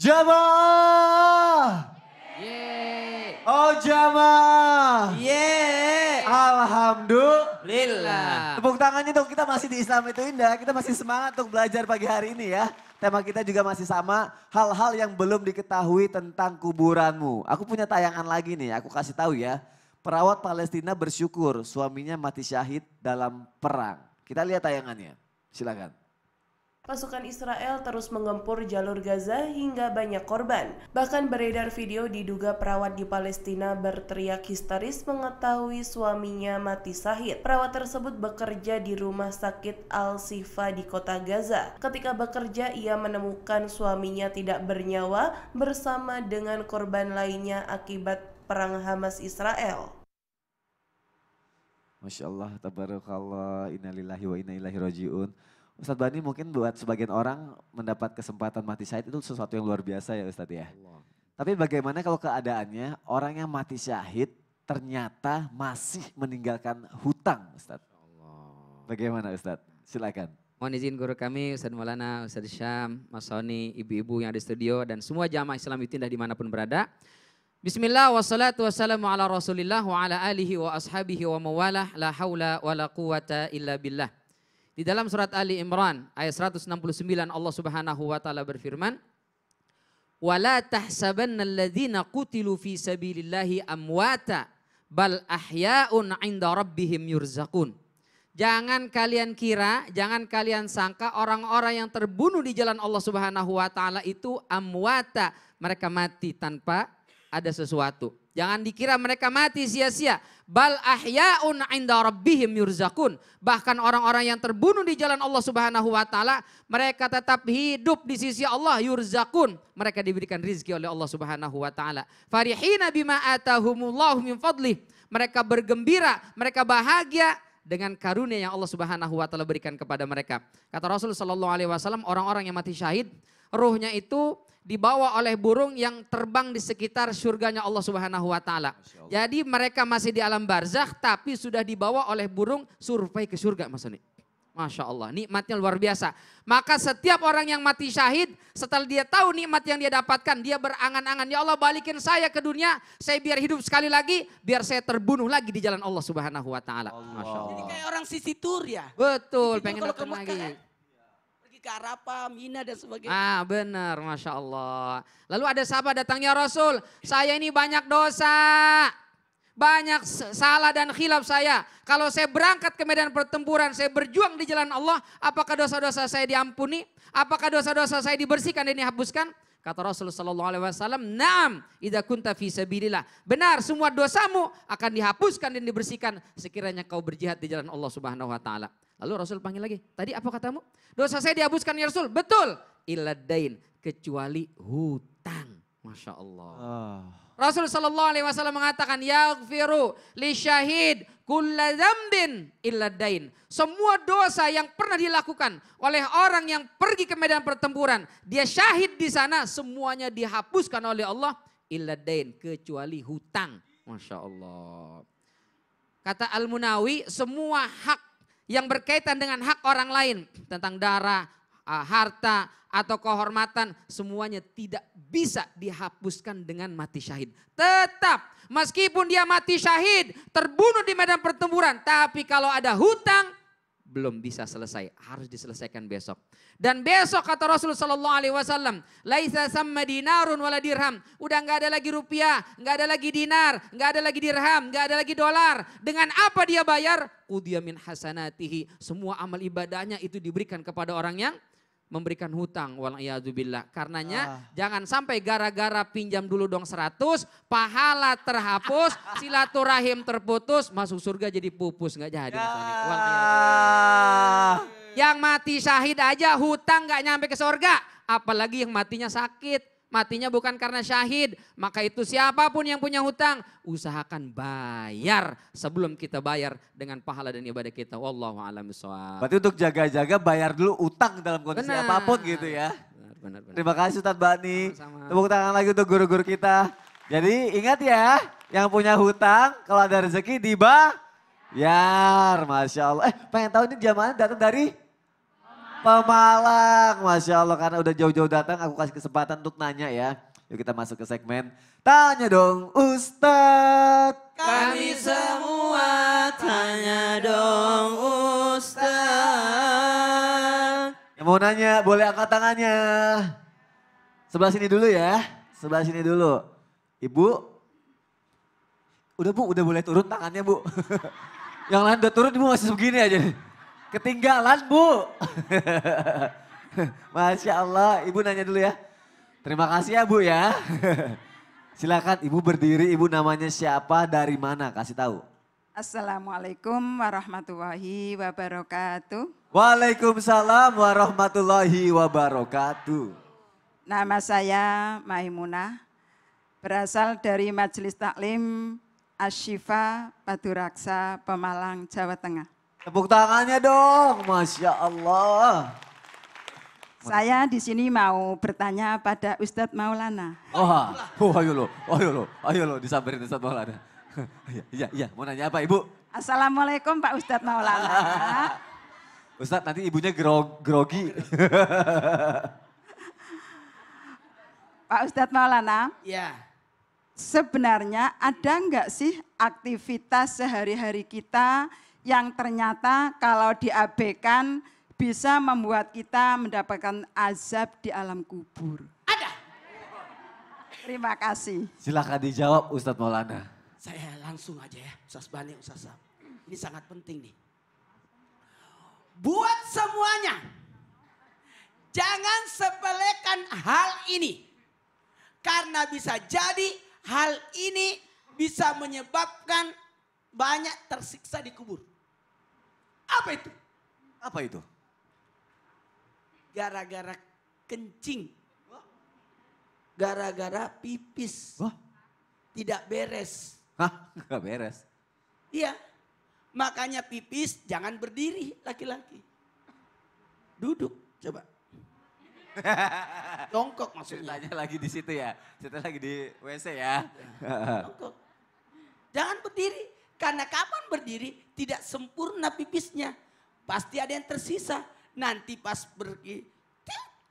Jamaah. Yeay. Oh jamaah. Yeay. Alhamdulillah. Tepuk tangannya dong, kita masih di Islam itu indah. Kita masih semangat untuk belajar pagi hari ini ya. Tema kita juga masih sama, hal-hal yang belum diketahui tentang kuburanmu. Aku punya tayangan lagi nih, aku kasih tahu ya. Perawat Palestina bersyukur suaminya mati syahid dalam perang. Kita lihat tayangannya, silakan. Pasukan Israel terus menggempur jalur Gaza hingga banyak korban. Bahkan beredar video diduga perawat di Palestina berteriak histeris mengetahui suaminya mati syahid. Perawat tersebut bekerja di rumah sakit Al-Shifa di kota Gaza. Ketika bekerja, ia menemukan suaminya tidak bernyawa bersama dengan korban lainnya akibat perang Hamas Israel. Masya Allah, tabarakallah, innalillahi wa inna ilaihi raji'un. Ustadz Bani, mungkin buat sebagian orang mendapat kesempatan mati syahid itu sesuatu yang luar biasa ya Ustadz ya. Allah. Tapi bagaimana kalau keadaannya orang yang mati syahid ternyata masih meninggalkan hutang Ustadz. Allah. Bagaimana Ustadz? Silakan. Mohon izin guru kami Ustadz Maulana, Ustadz Syam, Mas Soni, ibu-ibu yang ada di studio dan semua jamaah Islam Witindah dimanapun berada. Bismillah wassalatu wassalamu ala rasulillah wa ala alihi wa ashabihi wa mawalah la hawla wa la quwata illa billah. Di dalam surat Ali Imran ayat 169 Allah Subhanahu wa taala berfirman, "Wala tahsabanna alladhina qutilu fi sabilillahi amwata bal ahya'un 'inda rabbihim yurzaqun." Jangan kalian kira, jangan kalian sangka orang-orang yang terbunuh di jalan Allah Subhanahu wa taala itu amwata, mereka mati tanpa ada sesuatu. Jangan dikira mereka mati sia-sia. Bal ahya'un 'inda rabbihim yurzaqun. Bahkan orang-orang yang terbunuh di jalan Allah Subhanahu wa taala, mereka tetap hidup di sisi Allah, yurzaqun. Mereka diberikan rizki oleh Allah Subhanahu wa taala. Farihina bima atahumullahu min fadlih. Mereka bergembira, mereka bahagia dengan karunia yang Allah Subhanahu wa taala berikan kepada mereka. Kata Rasul sallallahu alaihi wasallam, orang-orang yang mati syahid, ruhnya itu dibawa oleh burung yang terbang di sekitar surganya Allah Subhanahu wa taala. Jadi mereka masih di alam barzakh tapi sudah dibawa oleh burung survei ke surga Mas Soni. Masya Allah, nikmatnya luar biasa. Maka setiap orang yang mati syahid, setelah dia tahu nikmat yang dia dapatkan, dia berangan-angan, ya Allah balikin saya ke dunia, saya biar hidup sekali lagi, biar saya terbunuh lagi di jalan Allah Subhanahu wa taala. Masya Allah. Jadi kayak orang sisi tur ya. Betul, Sisi pengen kalau datang ke Mekah, lagi. ke Arafah, Mina dan sebagainya. Ah benar, Masya Allah. Lalu ada sahabat datangnya Rasul, saya ini banyak dosa, banyak salah dan khilaf saya. Kalau saya berangkat ke medan pertempuran, saya berjuang di jalan Allah, apakah dosa-dosa saya diampuni? Apakah dosa-dosa saya dibersihkan dan dihapuskan? Kata Rasulullah sallallahu alaihi wasallam, "Na'am, idza kunta fi sabilillah." Benar, semua dosamu akan dihapuskan dan dibersihkan sekiranya kau berjihad di jalan Allah Subhanahu wa taala. Lalu Rasul panggil lagi, "Tadi apa katamu?" "Dosa saya dihapuskan ya Rasul." "Betul." "Illadain," kecuali hutang. Masya Allah. Rasul sallallahu alaihi wasallam mengatakan, "Yaghfiru li syahid kulla dzambin illa dain." Semua dosa yang pernah dilakukan oleh orang yang pergi ke medan pertempuran, dia syahid di sana, semuanya dihapuskan oleh Allah illa dain, kecuali hutang. Masya Allah. Kata Al-Munawi, semua hak yang berkaitan dengan hak orang lain tentang darah, harta atau kehormatan, semuanya tidak bisa dihapuskan dengan mati syahid. Tetap meskipun dia mati syahid, terbunuh di medan pertempuran, tapi kalau ada hutang belum bisa selesai, harus diselesaikan besok. Dan besok kata Rasulullah sallallahu alaihi wasallam, laisa samma dinarun wala dirham. Udah enggak ada lagi rupiah, enggak ada lagi dinar, enggak ada lagi dirham, enggak ada lagi dolar. Dengan apa dia bayar? Qudiya min hasanatihi. Semua amal ibadahnya itu diberikan kepada orang yang memberikan hutang, wal'iyadzubillah. Karenanya jangan sampai gara-gara pinjam dulu dong 100, pahala terhapus, silaturahim terputus, masuk surga jadi pupus, nggak jadi. Yang mati syahid aja hutang nggak nyampe ke surga, apalagi yang matinya sakit. Matinya bukan karena syahid, maka itu siapapun yang punya hutang, usahakan bayar sebelum kita bayar dengan pahala dan ibadah kita. Wallahu a'lam bishawab. Berarti untuk jaga-jaga bayar dulu utang dalam kondisi apapun gitu ya. Benar. Terima kasih Ustadz Bani. Tepuk tangan lagi untuk guru-guru kita. Jadi ingat ya, yang punya hutang kalau ada rezeki dibayar. Masya Allah. Pengen tahu ini jamaah datang dari? Pemalang, Masya Allah. Karena udah jauh-jauh datang, aku kasih kesempatan untuk nanya ya. Yuk kita masuk ke segmen Tanya Dong Ustadz. Kami semua tanya dong Ustaz. Yang mau nanya boleh angkat tangannya. Sebelah sini dulu ya, sebelah sini dulu. Ibu, udah boleh turun tangannya Bu. Yang lain udah turun, Ibu masih begini aja nih. Ketinggalan Bu. Masya Allah, Ibu nanya dulu ya. Terima kasih ya Bu ya. Silakan Ibu berdiri, Ibu namanya siapa, dari mana, kasih tahu. Assalamualaikum warahmatullahi wabarakatuh. Waalaikumsalam warahmatullahi wabarakatuh. Nama saya Maimunah, berasal dari Majelis Taklim Asy-Syifa Paduraksa Pemalang, Jawa Tengah. Tepuk tangannya dong, Masya Allah. Saya di sini mau bertanya pada Ustadz Maulana. Ayo lo, disamperin Ustadz Maulana. Iya, mau nanya apa Ibu? Assalamualaikum Pak Ustadz Maulana. Ustadz nanti ibunya grogi. Pak Ustadz Maulana, Ya, sebenarnya ada nggak sih aktivitas sehari-hari kita yang ternyata kalau diabaikan bisa membuat kita mendapatkan azab di alam kubur? ada. Terima kasih. Silakan dijawab Ustadz Maulana. Saya langsung aja ya, Ustaz Bani, Ustaz Sam. Ini sangat penting nih. Buat semuanya, jangan sepelekan hal ini. Karena bisa jadi hal ini bisa menyebabkan banyak tersiksa di kubur. Apa itu? Apa itu? Gara-gara kencing. Gara-gara pipis. Wah, Tidak beres. gak beres. Iya. Makanya pipis jangan berdiri laki-laki. Duduk coba. Jongkok maksudnya. Ceritanya lagi di situ ya, ceritanya lagi di WC ya. Jongkok. Jangan berdiri. Karena kapan berdiri tidak sempurna pipisnya. Pasti ada yang tersisa. Nanti pas pergi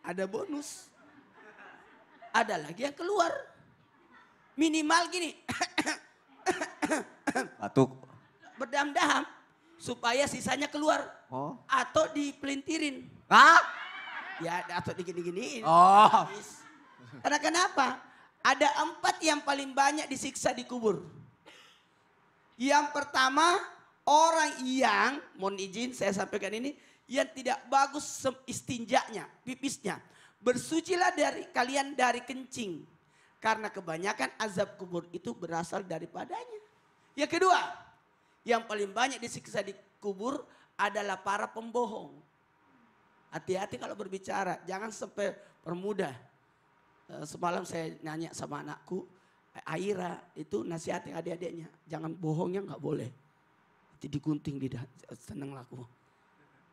ada bonus. Ada lagi yang keluar. Minimal gini. Batuk. Berdam-dam supaya sisanya keluar. Oh. Atau dipelintirin. Hah? Ya atau digini-giniin. Oh. Habis. Karena kenapa? Ada 4 yang paling banyak disiksa di kubur. Yang pertama, orang yang, mohon izin saya sampaikan ini, yang tidak bagus istinjaknya, pipisnya. Bersucilah kalian dari kencing. Karena kebanyakan azab kubur itu berasal daripadanya. Yang kedua, yang paling banyak disiksa di kubur adalah para pembohong. Hati-hati kalau berbicara, jangan sampai permudah. Semalam saya nanya sama anakku, Aira itu nasihatin adik-adiknya, jangan bohongnya nggak boleh. Nanti digunting lidah, seneng laku.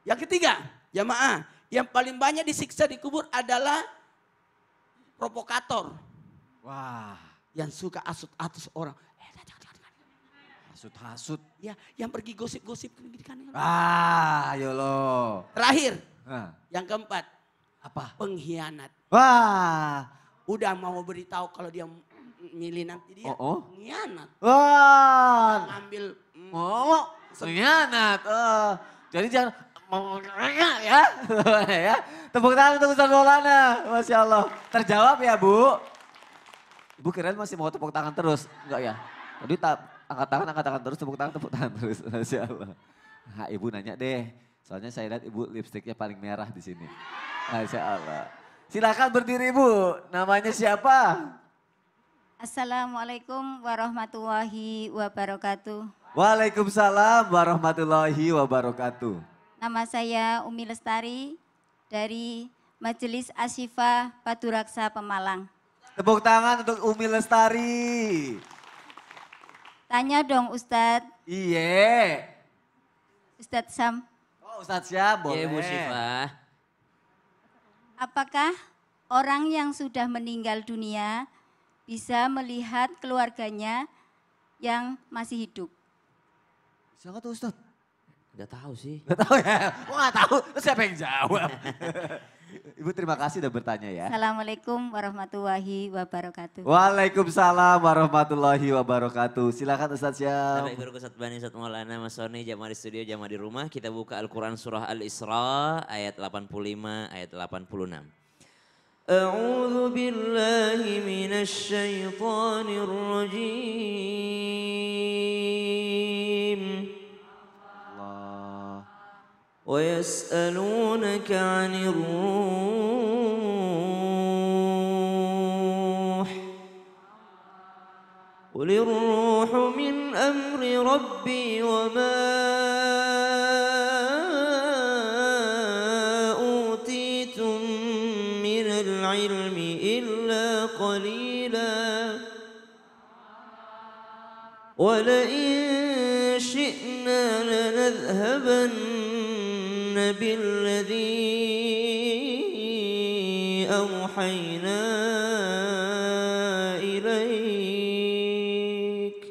Yang ketiga, jamaah, yang paling banyak disiksa di kubur adalah provokator. Wah, Yang suka asut-atus orang. hasut-hasut. Ya, yang pergi gosip-gosip kan. Ayo lo. Terakhir, Nah, yang keempat, apa? pengkhianat. Wah. Udah mau beritahu kalau dia milih nanti dia pengkhianat. Wah. Ngambil Pengkhianat. Jadi jangan ya. Ya. Tepuk tangan untuk Ustadz Maulana. Masya Allah. Terjawab ya Bu. Ibu kirain masih mau tepuk tangan terus. Enggak ya? Tadi angkat tangan terus, tepuk tangan terus. Masya Allah. Nah, Ibu nanya deh. Soalnya saya lihat Ibu lipstiknya paling merah di sini. Masya Allah. Silakan berdiri Ibu. Namanya siapa? Assalamualaikum warahmatullahi wabarakatuh. Waalaikumsalam warahmatullahi wabarakatuh. Nama saya Umi Lestari dari Majelis Asy-Syifa Paduraksa Pemalang. Tepuk tangan untuk Umi Lestari. Tanya dong Ustadz, Iya. Ustadz Sam, Oh Ustadz Syam boleh. Iya Bu Syifa. apakah orang yang sudah meninggal dunia bisa melihat keluarganya yang masih hidup? Siapa tuh Ustadz? Nggak tahu sih. Gak tahu ya? Kok gak tahu? Terus siapa yang jawab? Ibu terima kasih udah bertanya ya. Assalamualaikum warahmatullahi wabarakatuh. Waalaikumsalam warahmatullahi wabarakatuh. Silakan Ustadz Syam. Baik, Guru Ustadz Bani, Ustadz Maulana, Mas Sony, jamaah di studio, jamaah di rumah. Kita buka Al-Quran Surah Al-Isra ayat 85, ayat 86. A'udzu billahi minasy syaithanir rajim. Allah. ويسألونك عن الروح قل الروح من أمر ربي وما أوتيتم من العلم إلا قليلا ولئن شئنا لنذهبن بالذي أوحينا إليك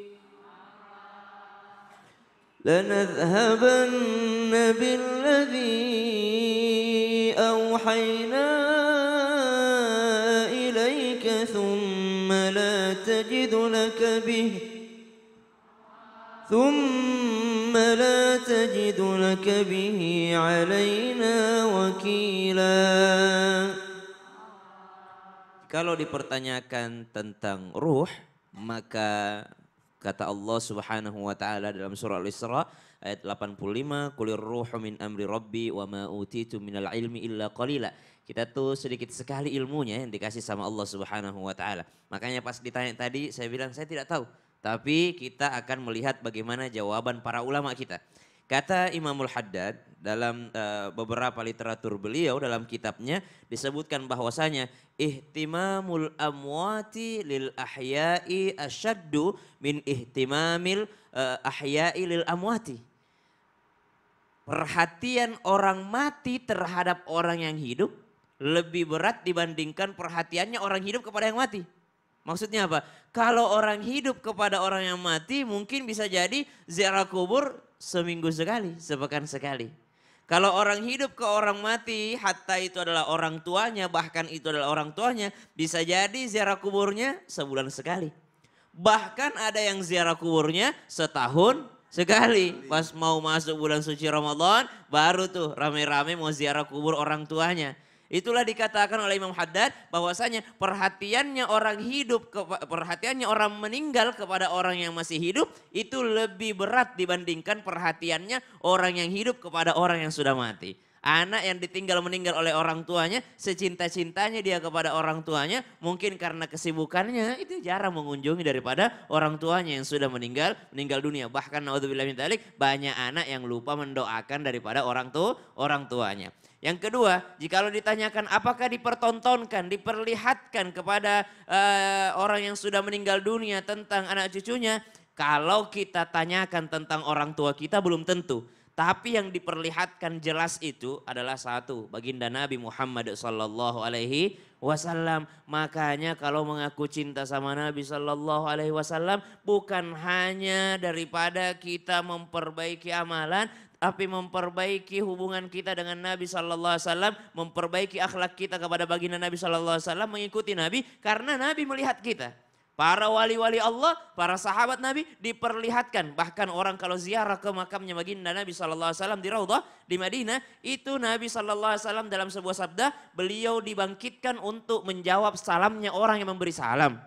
لنذهبن بالذي أوحينا إليك ثم لا تجد لك به علينا وكيلا. Kalau dipertanyakan tentang ruh, maka kata Allah Subhanahu wa taala dalam surah Al-Isra ayat 85, "Qulir ruhu min amri rabbi wa ma utitu minal ilmi illa qalila." Kita tuh sedikit sekali ilmunya yang dikasih sama Allah Subhanahu wa taala. Makanya pas ditanya tadi saya bilang saya tidak tahu. Tapi kita akan melihat bagaimana jawaban para ulama kita. Kata Imamul Haddad dalam beberapa literatur beliau dalam kitabnya disebutkan bahwasanya ihtimamul amwati lil ahya'i asyaddu min ihtimamil ahya'i lil amwati. Perhatian orang mati terhadap orang yang hidup lebih berat dibandingkan perhatiannya orang hidup kepada yang mati. Maksudnya apa? Kalau orang hidup kepada orang yang mati mungkin bisa jadi ziarah kubur seminggu sekali, sepekan sekali. Kalau orang hidup ke orang mati, hatta itu adalah orang tuanya, bahkan itu adalah orang tuanya, bisa jadi ziarah kuburnya sebulan sekali. Bahkan ada yang ziarah kuburnya setahun sekali. Pas mau masuk bulan suci Ramadan, baru tuh rame-rame mau ziarah kubur orang tuanya. Itulah dikatakan oleh Imam Haddad bahwasanya perhatiannya orang meninggal kepada orang yang masih hidup itu lebih berat dibandingkan perhatiannya orang yang hidup kepada orang yang sudah mati. Anak yang ditinggal meninggal oleh orang tuanya, secinta-cintanya dia kepada orang tuanya, mungkin karena kesibukannya itu jarang mengunjungi daripada orang tuanya yang sudah meninggal dunia. Bahkan naudzubillah min dzalik, banyak anak yang lupa mendoakan daripada orang tuanya. Yang kedua, jikalau ditanyakan apakah dipertontonkan, diperlihatkan kepada orang yang sudah meninggal dunia tentang anak cucunya, kalau kita tanyakan tentang orang tua kita belum tentu. Tapi yang diperlihatkan jelas itu adalah satu, baginda Nabi Muhammad sallallahu alaihi wasallam. Makanya kalau mengaku cinta sama Nabi sallallahu alaihi wasallam bukan hanya daripada kita memperbaiki amalan, tapi memperbaiki hubungan kita dengan Nabi sallallahu alaihi wasallam, memperbaiki akhlak kita kepada baginda Nabi sallallahu alaihi wasallam, mengikuti Nabi karena Nabi melihat kita. Para wali-wali Allah, para sahabat Nabi diperlihatkan. Bahkan orang kalau ziarah ke makamnya baginda Nabi SAW di Raudhah di Madinah. Itu Nabi SAW dalam sebuah sabda, beliau dibangkitkan untuk menjawab salamnya orang yang memberi salam.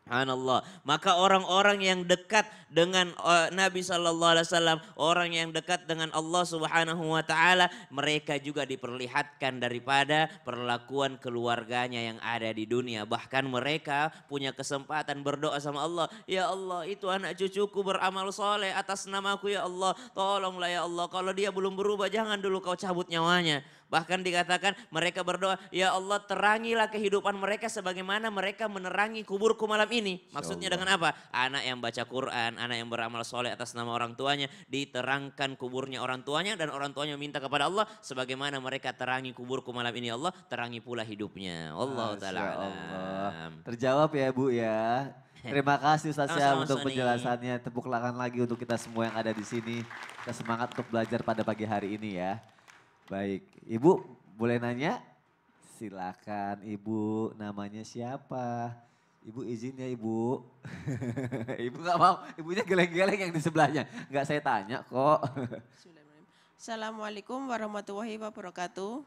Subhanallah. Maka orang-orang yang dekat dengan Nabi sallallahu alaihi wasallam, orang yang dekat dengan Allah Subhanahu wa taala, mereka juga diperlihatkan daripada perlakuan keluarganya yang ada di dunia. Bahkan mereka punya kesempatan berdoa sama Allah, ya Allah, itu anak cucuku beramal soleh atas namaku ya Allah. Tolonglah ya Allah, kalau dia belum berubah jangan dulu kau cabut nyawanya. Bahkan dikatakan mereka berdoa, ya Allah terangilah kehidupan mereka sebagaimana mereka menerangi kuburku malam ini. Maksudnya dengan apa? Anak yang baca Quran, anak yang beramal soleh atas nama orang tuanya, diterangkan kuburnya orang tuanya dan orang tuanya minta kepada Allah, sebagaimana mereka terangi kuburku malam ini Allah, terangi pula hidupnya. Allah Ta'ala alam. Terjawab ya Bu ya. Terima kasih Ustaz Syah Sama-sama, untuk Sony. penjelasannya. Tepuk tangan lagi untuk kita semua yang ada di sini. Kita semangat untuk belajar pada pagi hari ini ya. Baik, Ibu boleh nanya? Silakan Ibu, namanya siapa? Ibu izin ya Ibu. Ibu gak mau, ibunya geleng-geleng yang di sebelahnya. Enggak saya tanya kok. Assalamualaikum warahmatullahi wabarakatuh.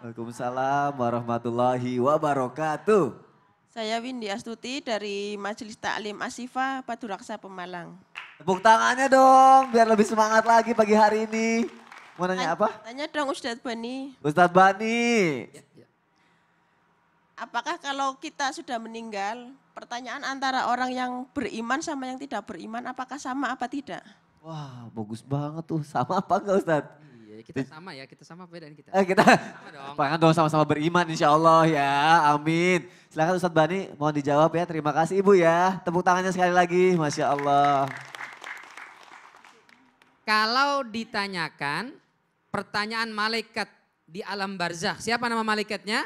Waalaikumsalam warahmatullahi wabarakatuh. Saya Windy Astuti dari Majelis Taklim Asyifa Paduraksa Pemalang. Tepuk tangannya dong biar lebih semangat lagi pagi hari ini. Mau nanya apa? Tanya dong Ustadz Bani, Ustadz Bani. apakah kalau kita sudah meninggal, pertanyaan antara orang yang beriman sama yang tidak beriman, apakah sama apa tidak? Wah bagus banget tuh. Sama apa enggak Ustadz? Iya, kita sama ya, kita sama bedaan kita. Kita Sama dong. pengen dong sama-sama beriman insya Allah ya. Amin. Silakan Ustadz Bani mau dijawab ya. Terima kasih Ibu ya. Tepuk tangannya sekali lagi. Masya Allah. Kalau ditanyakan pertanyaan malaikat di alam barzakh, siapa nama malaikatnya?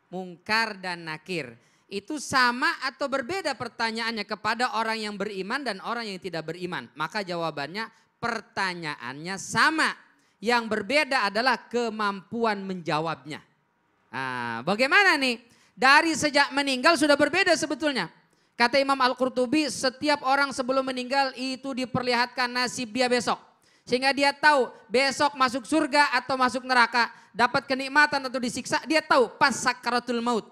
Mungkar dan Nakir. Itu sama atau berbeda pertanyaannya kepada orang yang beriman dan orang yang tidak beriman? Maka jawabannya pertanyaannya sama. Yang berbeda adalah kemampuan menjawabnya. Nah, bagaimana nih? Dari sejak meninggal sudah berbeda sebetulnya. Kata Imam Al-Qurtubi, setiap orang sebelum meninggal itu diperlihatkan nasib dia besok. Sehingga dia tahu besok masuk surga atau masuk neraka. Dapat kenikmatan atau disiksa, dia tahu pas sakaratul maut.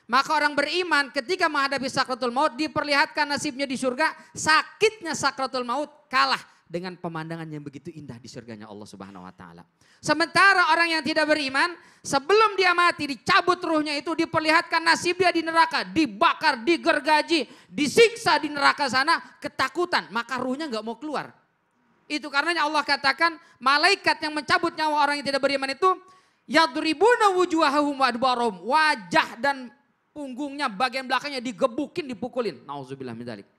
Maka orang beriman ketika menghadapi sakaratul maut diperlihatkan nasibnya di surga. Sakitnya sakaratul maut kalah dengan pemandangan yang begitu indah di surganya Allah Subhanahu wa taala. Sementara orang yang tidak beriman, sebelum dia mati dicabut ruhnya itu diperlihatkan nasib dia di neraka, dibakar, digergaji, disiksa di neraka sana, ketakutan, maka ruhnya nggak mau keluar. Itu karenanya Allah katakan malaikat yang mencabut nyawa orang yang tidak beriman itu yadribuna wujuhahum wa adbarahum, wajah dan punggungnya bagian belakangnya digebukin, dipukulin. Nauzubillah min dzalik.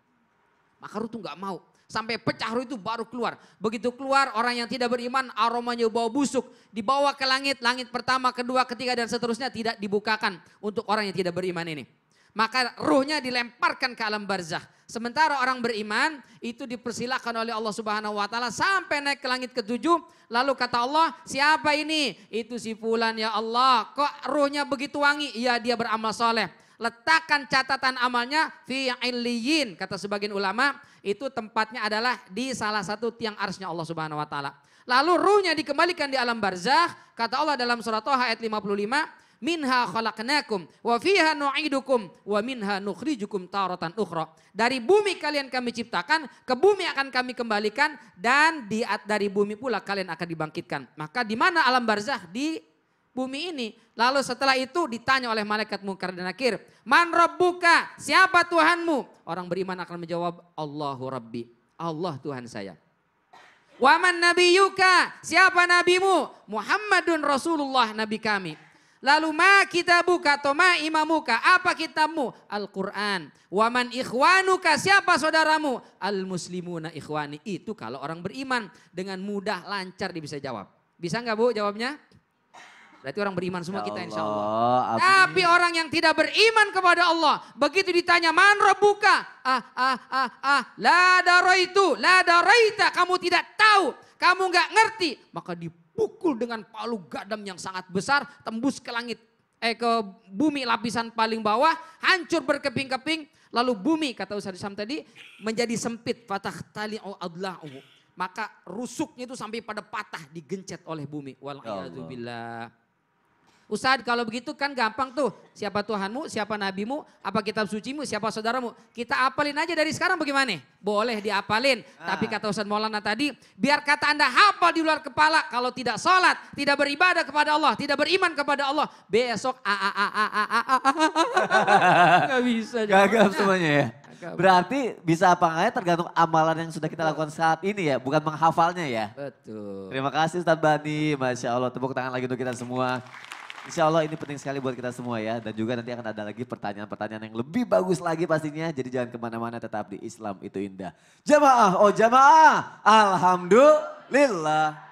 Maka ruh itu nggak mau. Sampai pecah ruh itu baru keluar. Begitu keluar orang yang tidak beriman aromanya bau busuk. Dibawa ke langit, langit pertama, kedua, ketiga dan seterusnya tidak dibukakan untuk orang yang tidak beriman ini. Maka ruhnya dilemparkan ke alam barzakh. Sementara orang beriman itu dipersilakan oleh Allah Subhanahu wa taala sampai naik ke langit ketujuh. Lalu kata Allah, siapa ini? Itu si fulan ya Allah. Kok ruhnya begitu wangi? Iya dia beramal soleh. Letakkan catatan amalnya fi illiyin. Kata sebagian ulama itu tempatnya adalah di salah satu tiang arsy Allah Subhanahu wa taala. Lalu ruhnya dikembalikan di alam barzakh. Kata Allah dalam surat Thaha ayat 55. Minha khalaqnakum wa fiha nu'idukum wa minha nukhrijukum taratan ukhra. Dari bumi kalian kami ciptakan, ke bumi akan kami kembalikan dan dari bumi pula kalian akan dibangkitkan. Maka di mana alam barzakh? Di bumi ini. Lalu setelah itu ditanya oleh malaikat Munkar dan Nakir, "Man rabbuka?" Siapa Tuhanmu? Orang beriman akan menjawab, "Allahu Rabbi." Allah Tuhan saya. "Wa man nabiyyuka?" Siapa nabimu? "Muhammadun Rasulullah nabi kami." Lalu ma kitabuka atau ma imamuka, apa kitabmu? Al-Quran. Waman ikhwanuka, siapa saudaramu? Al-muslimuna ikhwani. Itu kalau orang beriman dengan mudah lancar dia bisa jawab. Bisa nggak Bu jawabnya? Berarti orang beriman semua kita insya Allah. Tapi orang yang tidak beriman kepada Allah, begitu ditanya man rabbuka? La daraitu, la daraita, kamu tidak tahu, kamu nggak ngerti, maka dipukul dengan palu gadam yang sangat besar, tembus ke langit, ke bumi lapisan paling bawah, hancur berkeping-keping, lalu bumi kata Ustaz Syam tadi menjadi sempit, fatah tali'u adla'u, maka rusuknya itu sampai pada patah digencet oleh bumi. Wal'iyadzubillah. Ustaz kalau begitu kan gampang tuh, siapa Tuhanmu, siapa nabimu, apa kitab sucimu, siapa saudaramu. Kita apalin aja dari sekarang bagaimana? Boleh diapalin. Tapi kata Ustaz Maulana tadi, biar kata Anda hafal di luar kepala, kalau tidak sholat, tidak beribadah kepada Allah, tidak beriman kepada Allah, besok gak bisa. Gagal semuanya ya. Berarti bisa apa enggaknya tergantung amalan yang sudah kita lakukan saat ini ya, bukan menghafalnya ya. Betul. Terima kasih Ustadz Bani, Masya Allah. Tepuk tangan lagi untuk kita semua. Insya Allah ini penting sekali buat kita semua ya. Dan juga nanti akan ada lagi pertanyaan-pertanyaan yang lebih bagus lagi pastinya. Jadi jangan kemana-mana, tetap di Islam itu indah. Jamaah, oh jamaah, alhamdulillah.